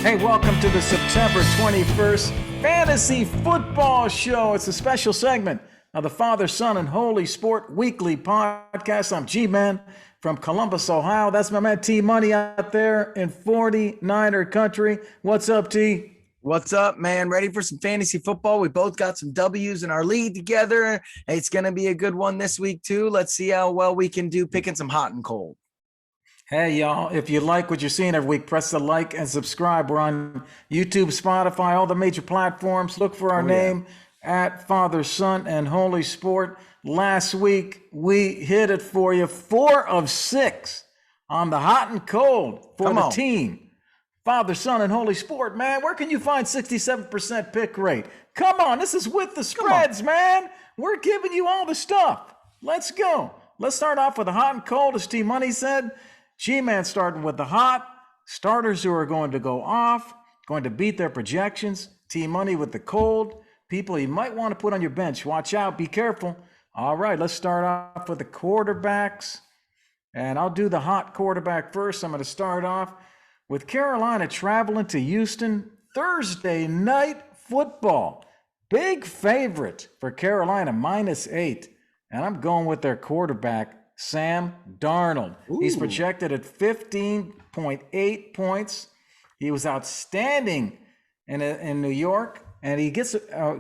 Hey, welcome to the September 21st Fantasy Football Show. It's a special segment of the Father, Son, and Holy Sport Weekly Podcast. I'm G-Man from Columbus, Ohio. That's my man T-Money out there in 49er country. What's up, T? What's up, man? Ready for some fantasy football? We both got some W's in our league together. It's going to be a good one this week, too. Let's see how well we can do picking some hot and cold. Hey, y'all, if you like what you're seeing every week, press the like and subscribe. We're on YouTube, Spotify, all the major platforms. Look for our name at Father, Son, and Holy Sport. Last week, we hit it for you. 4 of 6 on the hot and cold for the team. Father, Son, and Holy Sport, man. Where can you find 67% pick rate? Come on, this is with the spreads, man. We're giving you all the stuff. Let's go. Let's start off with the hot and cold, as T-Money said. G-Man starting with the hot. Starters who are going to go off, going to beat their projections. T-Money with the cold. People you might want to put on your bench. Watch out. Be careful. All right, let's start off with the quarterbacks. And I'll do the hot quarterback first. I'm going to start off with Carolina traveling to Houston. Thursday night football. Big favorite for Carolina, -8. And I'm going with their quarterback, Sam Darnold. Ooh. He's projected at 15.8 points. He was outstanding in New York, and he gets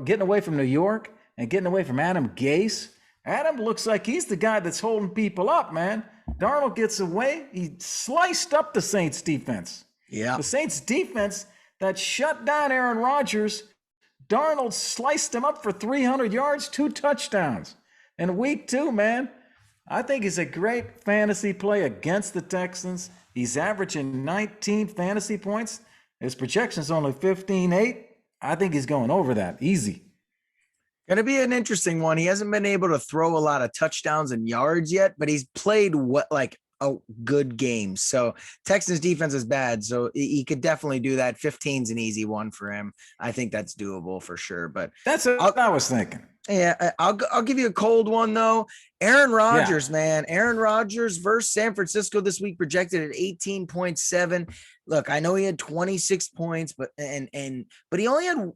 getting away from New York and getting away from Adam Gase. Adam looks like he's the guy that's holding people up, man. Darnold gets away. He sliced up the Saints defense. Yeah. The Saints defense that shut down Aaron Rodgers. Darnold sliced him up for 300 yards, 2 touchdowns. In week 2, man, I think he's a great fantasy play against the Texans. He's averaging 19 fantasy points. His projection is only 15.8. I think he's going over that. Easy. Going to be an interesting one. He hasn't been able to throw a lot of touchdowns and yards yet, but he's played a good game. So Texans defense is bad, so he could definitely do that. 15's an easy one for him. I think that's doable for sure. But that's what I was thinking. Yeah, I'll give you a cold one though. Aaron Rodgers, man. Aaron Rodgers versus San Francisco this week, projected at 18.7. Look, I know he had 26 points, but he only had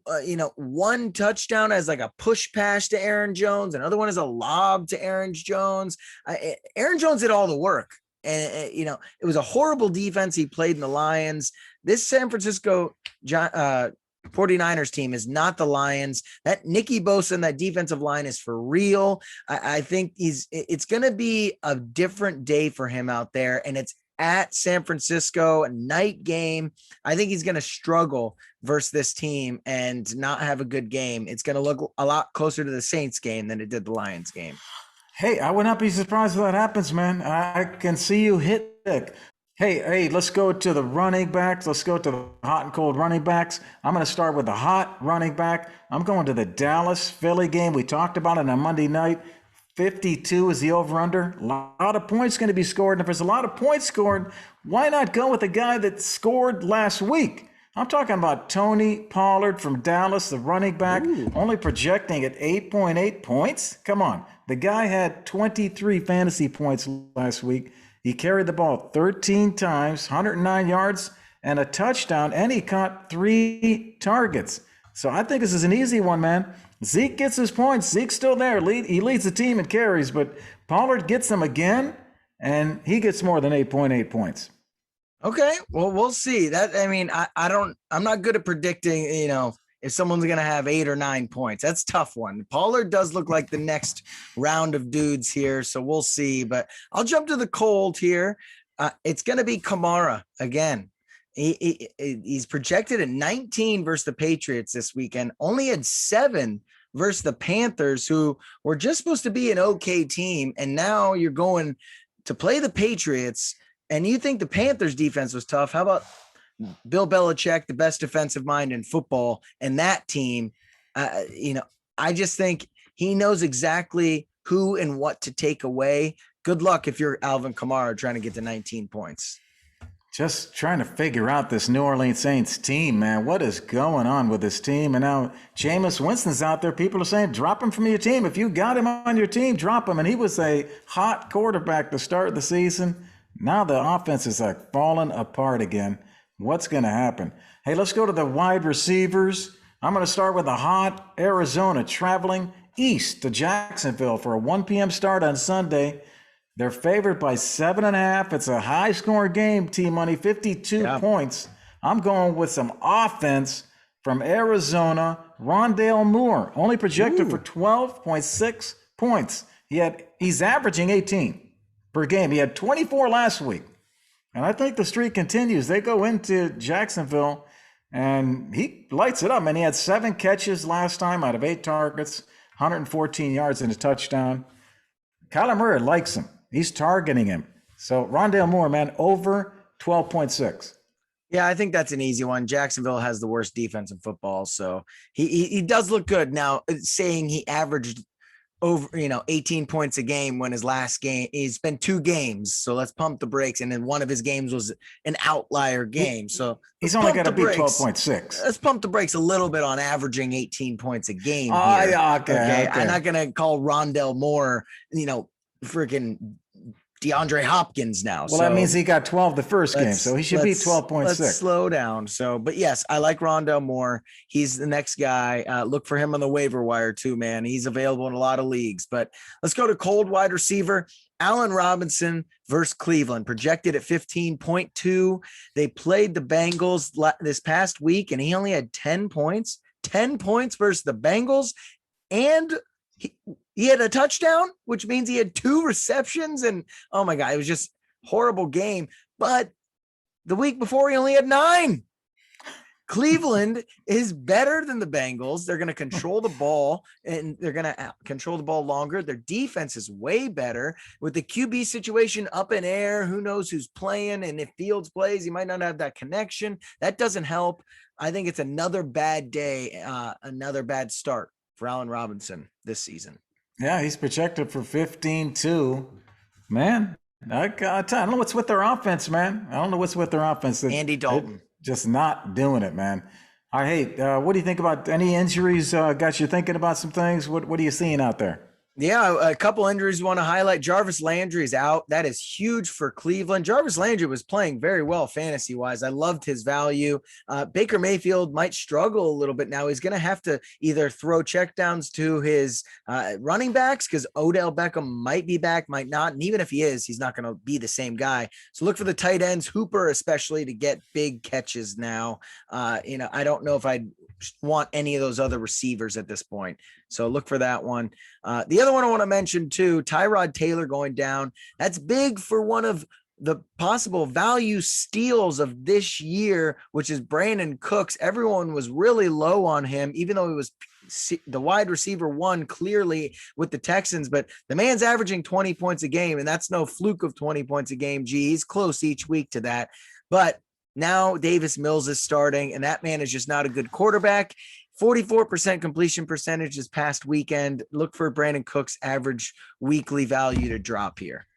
one touchdown as like a push pass to Aaron Jones. Another one is a lob to Aaron Jones. Aaron Jones did all the work. And, it was a horrible defense he played in the Lions. This San Francisco 49ers team is not the Lions. That Nicky Bosa and that defensive line is for real. I think it's going to be a different day for him out there. And it's at San Francisco, a night game. I think he's going to struggle versus this team and not have a good game. It's going to look a lot closer to the Saints game than it did the Lions game. Hey, I would not be surprised if that happens, man. I can see you hit it. Hey, let's go to the running backs. Let's go to the hot and cold running backs. I'm going to start with the hot running back. I'm going to the Dallas-Philly game. We talked about it on Monday night. 52 is the over-under. A lot of points going to be scored. And if there's a lot of points scored, why not go with the guy that scored last week? I'm talking about Tony Pollard from Dallas, the running back, only projecting at 8.8 points. Come on. The guy had 23 fantasy points last week. He carried the ball 13 times, 109 yards, and a touchdown, and he caught 3 targets. So I think this is an easy one, man. Zeke gets his points. Zeke's still there. He leads the team in carries, but Pollard gets them again, and he gets more than 8.8 points. Okay, well, we'll see. I'm not good at predicting, if someone's going to have 8 or 9 points. That's a tough one. Pollard does look like the next round of dudes here, so we'll see. But I'll jump to the cold here. It's going to be Kamara again. He's projected at 19 versus the Patriots this weekend. Only had 7 versus the Panthers, who were just supposed to be an okay team. And now you're going to play the Patriots, and you think the Panthers defense was tough. How about Bill Belichick, the best defensive mind in football, and that team? I just think he knows exactly who and what to take away. Good luck if you're Alvin Kamara trying to get to 19 points. Just trying to figure out this New Orleans Saints team, man. What is going on with this team? And now Jameis Winston's out there. People are saying, drop him from your team. If you got him on your team, drop him. And he was a hot quarterback to start the season. Now the offense is like falling apart again. What's going to happen? Hey, let's go to the wide receivers. I'm going to start with a hot Arizona traveling east to Jacksonville for a 1 p.m. start on Sunday. They're favored by 7.5. It's a high scoring game, T-Money, 52 points. I'm going with some offense from Arizona. Rondale Moore, only projected for 12.6 points. He's averaging 18 per game. He had 24 last week. And I think the streak continues. They go into Jacksonville, and he lights it up. Man, he had 7 catches last time out of 8 targets, 114 yards and a touchdown. Kyler Murray likes him. He's targeting him. So Rondale Moore, man, over 12.6. Yeah, I think that's an easy one. Jacksonville has the worst defense in football, so he does look good. Now, saying he averaged over 18 points a game when his last game, he's been 2 games, so let's pump the brakes. And then one of his games was an outlier game, so he's only got to beat 12.6. Let's pump the brakes a little bit on averaging 18 points a game. Okay. I'm not gonna call Rondale Moore freaking DeAndre Hopkins now. Well, that means he got 12 the first game, so he should be 12.6. Let's slow down. But yes, I like Rondale Moore. He's the next guy. Look for him on the waiver wire too, man. He's available in a lot of leagues. But let's go to cold wide receiver. Allen Robinson versus Cleveland, projected at 15.2. They played the Bengals this past week, and he only had 10 points. 10 points versus the Bengals, and he had a touchdown, which means he had 2 receptions. And oh my God, it was just horrible game. But the week before, he only had 9. Cleveland is better than the Bengals. They're going to control the ball, and they're going to control the ball longer. Their defense is way better with the QB situation up in air. Who knows who's playing? And if Fields plays, he might not have that connection. That doesn't help. I think it's another bad day, another bad start for Allen Robinson this season. Yeah, he's projected for 15-2. Man, I don't know what's with their offense, man. I don't know what's with their offense. Andy Dalton. Just not doing it, man. All right, hey, what do you think about any injuries? Got you thinking about some things? What are you seeing out there? Yeah, a couple injuries you want to highlight. Jarvis Landry is out. That is huge for Cleveland. Jarvis Landry was playing very well fantasy-wise. I loved his value. Baker Mayfield might struggle a little bit now. He's going to have to either throw checkdowns to his running backs because Odell Beckham might be back, might not. And even if he is, he's not going to be the same guy. So look for the tight ends, Hooper especially, to get big catches now. I don't know if I'd want any of those other receivers at this point. So look for that one. The other one I want to mention too, Tyrod Taylor going down. That's big for one of the possible value steals of this year, which is Brandon Cooks. Everyone was really low on him, even though he was the wide receiver 1 clearly with the Texans, but the man's averaging 20 points a game, and that's no fluke of 20 points a game. Gee, he's close each week to that. But now Davis Mills is starting, and that man is just not a good quarterback. 44% completion percentage this past weekend. Look for Brandon Cooks' average weekly value to drop here.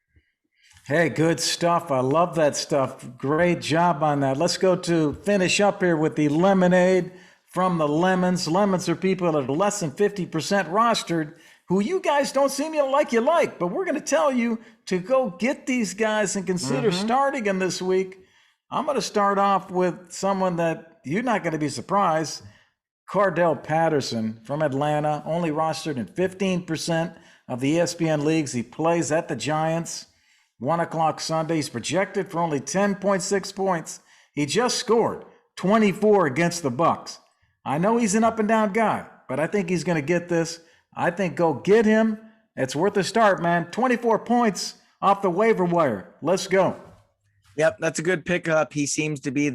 Hey, good stuff. I love that stuff. Great job on that. Let's go to finish up here with the lemonade from the Lemons. Lemons are people that are less than 50% rostered who you guys don't seem to like, but we're going to tell you to go get these guys and consider starting them this week. I'm going to start off with someone that you're not going to be surprised. Cordell Patterson from Atlanta, only rostered in 15% of the ESPN leagues. He plays at the Giants. 1 o'clock Sunday. He's projected for only 10.6 points. He just scored 24 against the Bucs. I know he's an up and down guy, but I think he's going to get this. I think go get him. It's worth a start, man. 24 points off the waiver wire. Let's go. Yep, that's a good pickup. He seems to be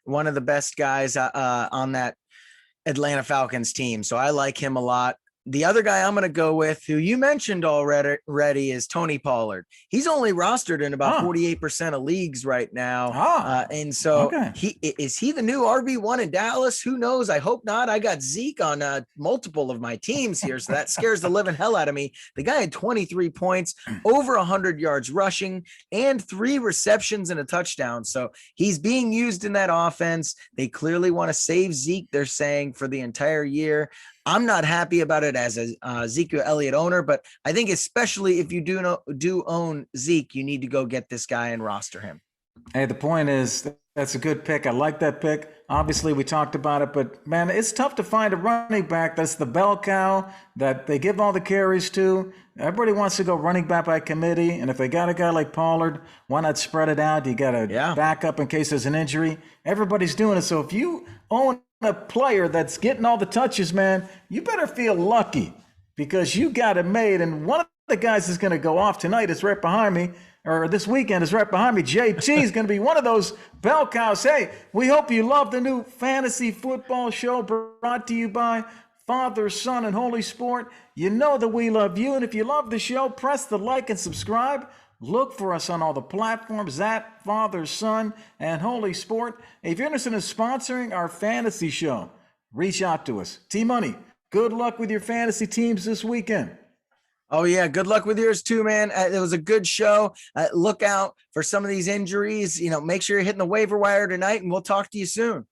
one of the best guys on that Atlanta Falcons team. So I like him a lot. The other guy I'm going to go with, who you mentioned already, is Tony Pollard. He's only rostered in about 48% of leagues right now. And so is he the new RB1 in Dallas? Who knows? I hope not. I got Zeke on multiple of my teams here, so that scares the living hell out of me. The guy had 23 points, over 100 yards rushing, and 3 receptions and a touchdown. So he's being used in that offense. They clearly want to save Zeke, they're saying, for the entire year. I'm not happy about it as a Ezekiel Elliott owner, but I think especially if you do own Zeke, you need to go get this guy and roster him. Hey, the point is that's a good pick. I like that pick. Obviously, we talked about it, but man, it's tough to find a running back that's the bell cow that they give all the carries to. Everybody wants to go running back by committee, and if they got a guy like Pollard, why not spread it out? You got a Yeah. backup in case there's an injury. Everybody's doing it. So if you own a player that's getting all the touches, man, you better feel lucky because you got it made. And one of the guys is going to go off tonight is right behind me, or this weekend is right behind me. JT is going to be one of those bell cows. Hey, we hope you love the new fantasy football show brought to you by Father, Son, and Holy Sport. You know that we love you. And if you love the show, press the like and subscribe. Look for us on all the platforms at Father, Son, and Holy Sport. If you're interested in sponsoring our fantasy show, reach out to us. T-Money, good luck with your fantasy teams this weekend. Oh yeah, good luck with yours too, man. It was a good show. Look out for some of these injuries. Make sure you're hitting the waiver wire tonight, and we'll talk to you soon.